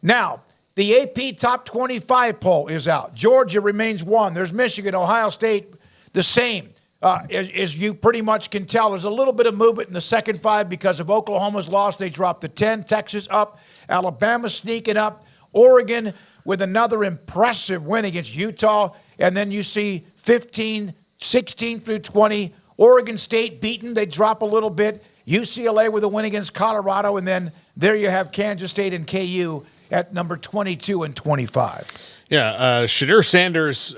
Now, the AP Top 25 poll is out. Georgia remains 1. There's Michigan, Ohio State, the same. As you pretty much can tell, there's a little bit of movement in the second 5 because of Oklahoma's loss. They dropped to 10. Texas up. Alabama sneaking up. Oregon with another impressive win against Utah. And then you see 15, 16 through 20. Oregon State beaten. They drop a little bit. UCLA with a win against Colorado. And then there you have Kansas State and KU at number 22 and 25. Yeah, Shadur Sanders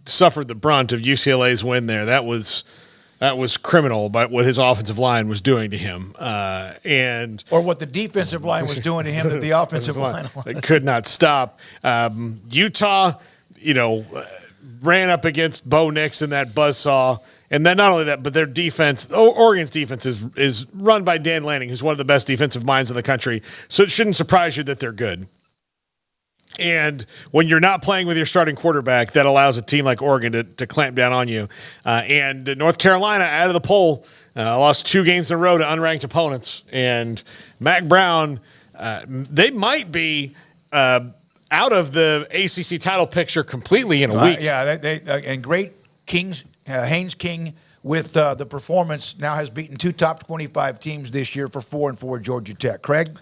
suffered the brunt of UCLA's win there. That was criminal by what his offensive line was doing to him, or what the defensive line was doing to him that the offensive line could not stop. Utah, ran up against Bo Nix in that buzzsaw. And then not only that, but their defense, Oregon's defense is run by Dan Lanning, who's one of the best defensive minds in the country. So it shouldn't surprise you that they're good. And when you're not playing with your starting quarterback, that allows a team like Oregon to clamp down on you. And North Carolina, out of the poll, lost 2 games in a row to unranked opponents. And Mac Brown, they might be out of the ACC title picture completely in a week. Yeah, and great Kings. Haynes King with the performance now has beaten 2 top 25 teams this year for 4-4 Georgia Tech. Craig?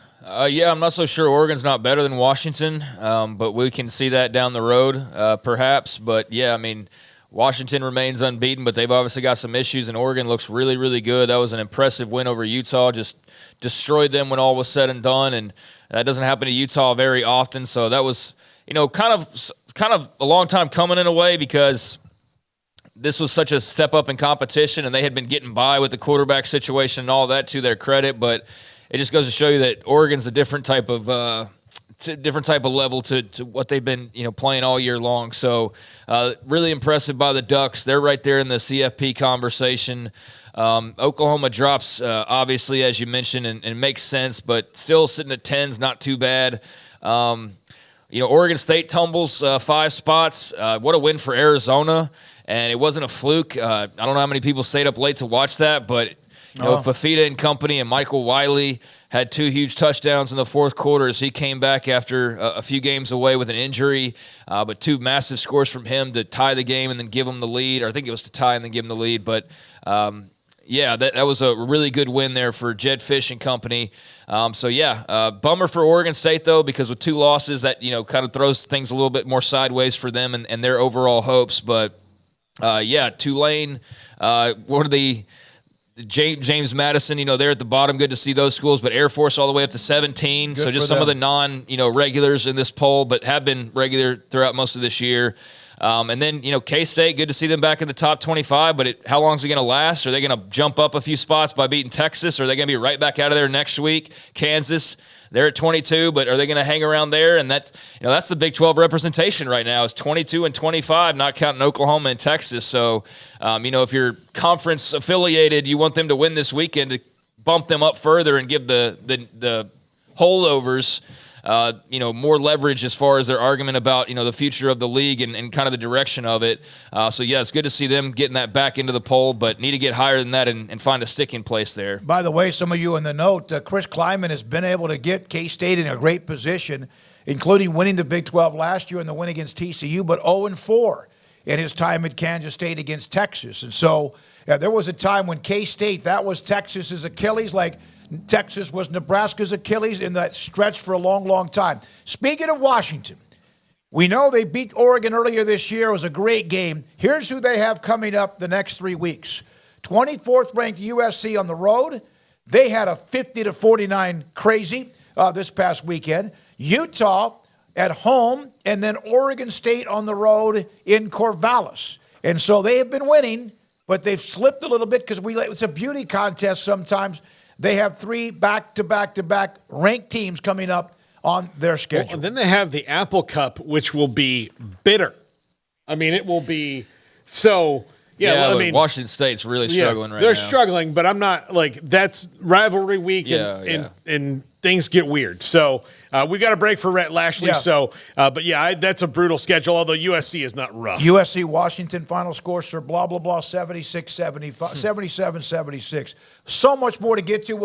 Yeah, I'm not so sure Oregon's not better than Washington, but we can see that down the road perhaps. But, yeah, I mean, Washington remains unbeaten, but they've obviously got some issues, and Oregon looks really, really good. That was an impressive win over Utah, just destroyed them when all was said and done, and that doesn't happen to Utah very often. So that was, kind of a long time coming in a way because – this was such a step up in competition, and they had been getting by with the quarterback situation and all that to their credit. But it just goes to show you that Oregon's a different type of level to what they've been playing all year long. So really impressive by the Ducks. They're right there in the CFP conversation. Oklahoma drops obviously as you mentioned, and it makes sense, but still sitting at 10's not too bad. Oregon State tumbles 5 spots. What a win for Arizona. And it wasn't a fluke. I don't know how many people stayed up late to watch that, but Fafita and company and Michael Wiley had 2 huge touchdowns in the fourth quarter as he came back after a few games away with an injury. But 2 massive scores from him to tie the game and then give him the lead. Or I think it was to tie and then give him the lead. But, that was a really good win there for Jed Fish and company. Bummer for Oregon State, though, because with 2 losses, that, kind of throws things a little bit more sideways for them and their overall hopes. But, Tulane, what are the James Madison, they're at the bottom. Good to see those schools, but Air Force all the way up to 17. Good, so just some of the regulars in this poll, but have been regular throughout most of this year. And then, K-State, good to see them back in the top 25, but how long is it going to last? Are they going to jump up a few spots by beating Texas? Or are they going to be right back out of there next week? Kansas, they're at 22, but are they going to hang around there? And that's the Big 12 representation right now is 22 and 25, not counting Oklahoma and Texas. So, if you're conference affiliated, you want them to win this weekend to bump them up further and give the holdovers more leverage as far as their argument about, the future of the league and kind of the direction of it. It's good to see them getting that back into the poll, but need to get higher than that and find a sticking place there. By the way, some of you in the note, Chris Kleiman has been able to get K-State in a great position, including winning the Big 12 last year and the win against TCU, but 0-4 in his time at Kansas State against Texas. And so there was a time when K-State, that was Texas's Achilles, like Texas was Nebraska's Achilles in that stretch for a long, long time. Speaking of Washington, we know they beat Oregon earlier this year. It was a great game. Here's who they have coming up the next 3 weeks. 24th ranked USC on the road. They had a 50-49 crazy this past weekend. Utah at home, and then Oregon State on the road in Corvallis. And so they have been winning, but they've slipped a little bit because it's a beauty contest sometimes. They have 3 back-to-back ranked teams coming up on their schedule. Well, and then they have the Apple Cup, which will be bitter. I mean, it will be so. Washington State's really struggling right now. They're struggling, but I'm not that's rivalry week, and things get weird. So we got a break for Rhett Lashley. Yeah. So, that's a brutal schedule. Although USC is not rough. USC Washington final score, sir. Blah blah blah. 76-75, 77-76. So much more to get to. We'll